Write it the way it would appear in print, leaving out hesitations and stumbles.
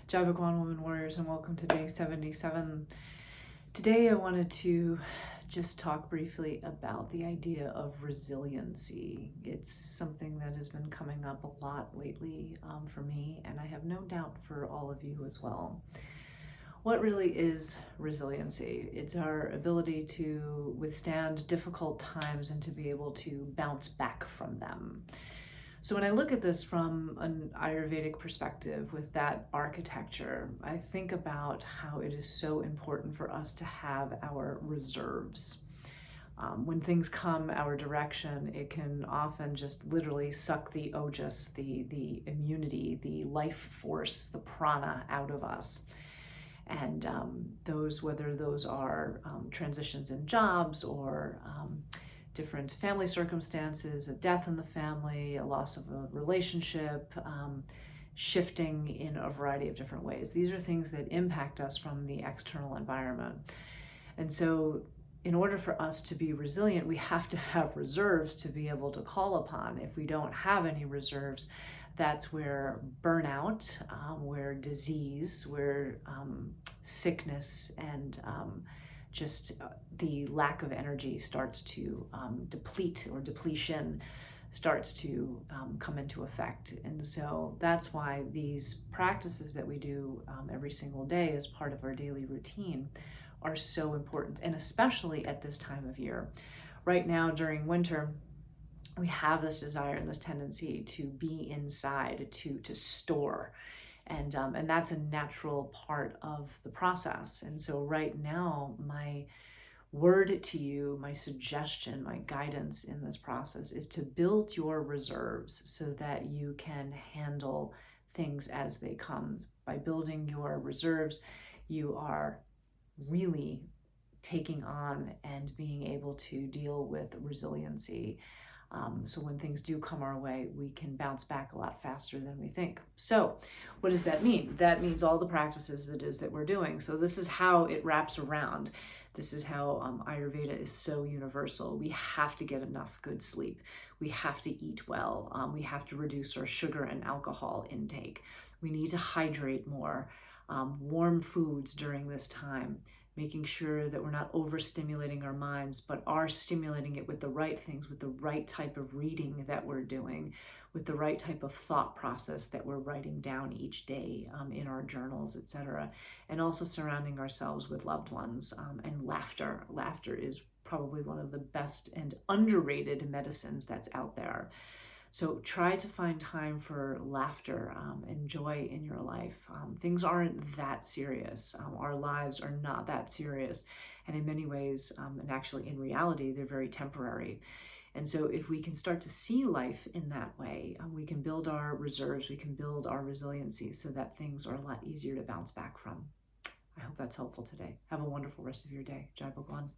Jai Bhagwan, Women Warriors, and welcome to day 77. Today I wanted to just talk briefly about the idea of resiliency. It's something that has been coming up a lot lately for me, and I have no doubt for all of you as well. What really is resiliency? It's our ability to withstand difficult times and to be able to bounce back from them. So when I look at this from an Ayurvedic perspective with that architecture, I think about how it is so important for us to have our reserves. When things come our direction, it can often just literally suck the ojas, the immunity, the life force, the prana out of us. And whether those are transitions in jobs or different family circumstances, a death in the family, a loss of a relationship, shifting in a variety of different ways. These are things that impact us from the external environment. And so in order for us to be resilient, we have to have reserves to be able to call upon. If we don't have any reserves, that's where burnout, where disease, where sickness and just the lack of energy starts to deplete, or depletion starts to come into effect. And so that's why these practices that we do every single day as part of our daily routine are so important, and especially at this time of year. Right now during winter, we have this desire and this tendency to be inside, to store. And that's a natural part of the process. And so right now, my word to you, my suggestion, my guidance in this process is to build your reserves so that you can handle things as they come. By building your reserves, you are really taking on and being able to deal with resiliency. So when things do come our way, we can bounce back a lot faster than we think. So what does that mean? That means all the practices that we're doing. So this is how it wraps around. This is how Ayurveda is so universal. We have to get enough good sleep. We have to eat well. We have to reduce our sugar and alcohol intake. We need to hydrate more. Warm foods during this time, making sure that we're not overstimulating our minds, but are stimulating it with the right things, with the right type of reading that we're doing, with the right type of thought process that we're writing down each day in our journals, etc. And also surrounding ourselves with loved ones and laughter. Laughter is probably one of the best and underrated medicines that's out there. So try to find time for laughter and joy in your life. Things aren't that serious. Our lives are not that serious. And in many ways, and actually in reality, they're very temporary. And so if we can start to see life in that way, we can build our reserves, we can build our resiliency so that things are a lot easier to bounce back from. I hope that's helpful today. Have a wonderful rest of your day. Jai Bhagwan.